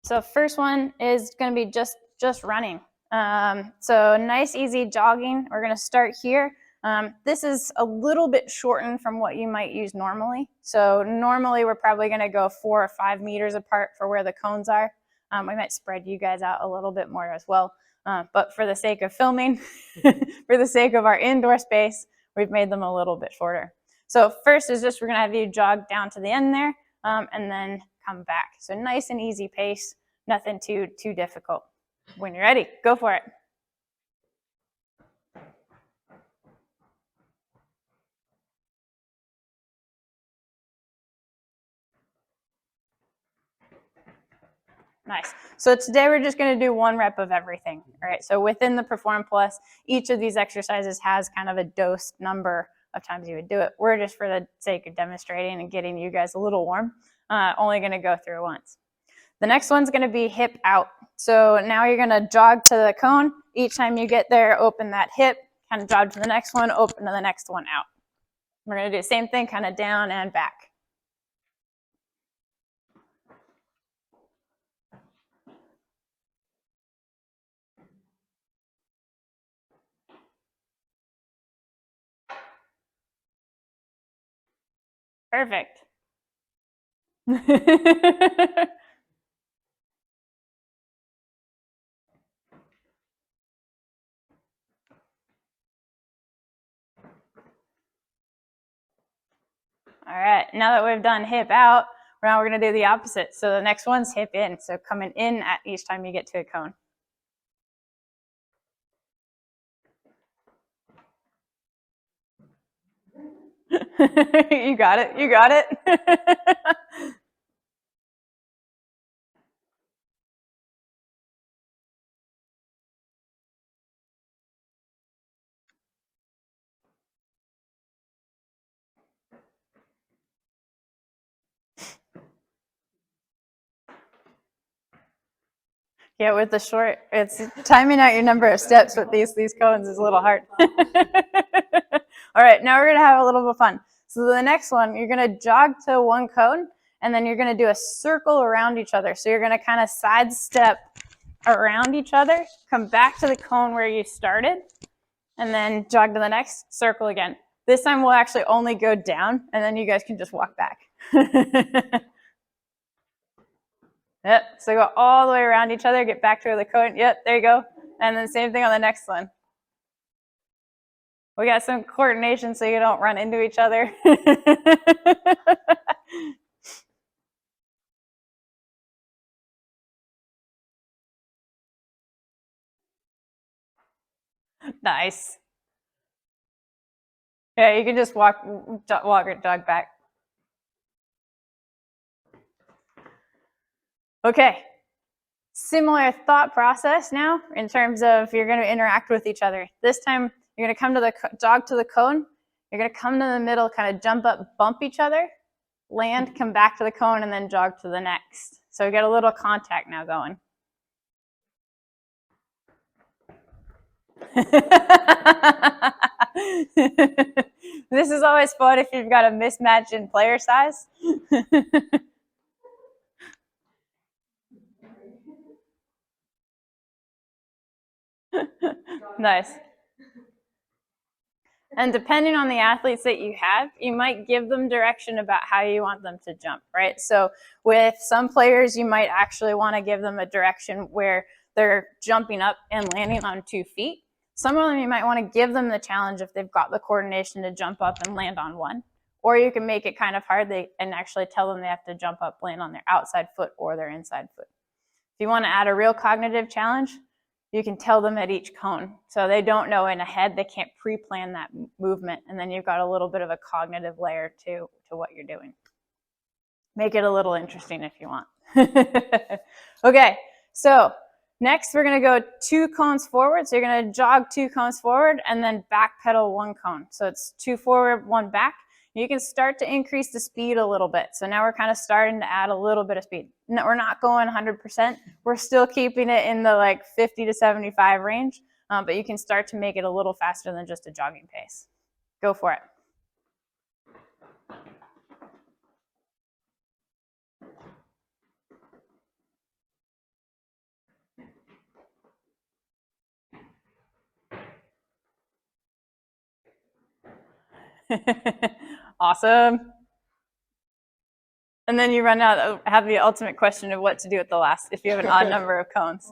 So first one is going to be just running. So nice, easy jogging. We're going to start here. This is a little bit shortened from what you might use normally. So normally we're probably going to go 4 or 5 meters apart for where the cones are. We might spread you guys out a little bit more as well. But for the sake of filming, for the sake of our indoor space, we've made them a little bit shorter. So first is just we're going to have you jog down to the end there and then come back. So nice and easy pace, nothing too difficult. When you're ready, go for it. Nice. So today we're just going to do 1 rep of everything. All right. So within the Perform Plus, each of these exercises has kind of a dose number of times you would do it. We're just for the sake of demonstrating and getting you guys a little warm, only going to go through once. The next one's going to be hip out. So now you're going to jog to the cone. Each time you get there, open that hip, kind of jog to the next one, open to the next one, out. We're going to do the same thing, kind of down and back. Perfect. All right, now that we've done hip out, now we're going to do the opposite. So the next one's hip in. So coming in at each time you get to a cone. You got it. You got it. Yeah, with the short, it's timing out your number of steps with these cones is a little hard. All right, now we're going to have a little bit of fun. So the next one, you're going to jog to 1 cone, and then you're going to do a circle around each other. So you're going to kind of sidestep around each other, come back to the cone where you started, and then jog to the next, circle again. This time we'll actually only go down, and then you guys can just walk back. Yep, so go all the way around each other, get back to the cone. Yep, there you go. And then same thing on the next one. We got some coordination so you don't run into each other. Nice. Yeah, you can just walk or jog back. Okay. Similar thought process now in terms of you're going to interact with each other. This time you're going to come to the jog to the cone. You're going to come to the middle, kind of jump up, bump each other, land, come back to the cone, and then jog to the next. So we got a little contact now going. This is always fun if you've got a mismatch in player size. Nice. And depending on the athletes that you have, you might give them direction about how you want them to jump, right? So with some players, you might actually want to give them a direction where they're jumping up and landing on 2 feet. Some of them, you might want to give them the challenge if they've got the coordination to jump up and land on 1. Or you can make it kind of hard and actually tell them they have to jump up, land on their outside foot or their inside foot. If you want to add a real cognitive challenge, you can tell them at each cone. So they don't know in ahead, they can't pre-plan that movement. And then you've got a little bit of a cognitive layer to what you're doing. Make it a little interesting if you want. Okay, so next we're going to go 2 cones forward. So you're going to jog 2 cones forward and then back pedal 1 cone. So it's 2 forward, 1 back. You can start to increase the speed a little bit. So now we're kind of starting to add a little bit of speed. No, we're not going 100%. We're still keeping it in the like 50 to 75 range, but you can start to make it a little faster than just a jogging pace. Go for it. Awesome. And then you run out, have the ultimate question of what to do with the last, if you have an odd number of cones.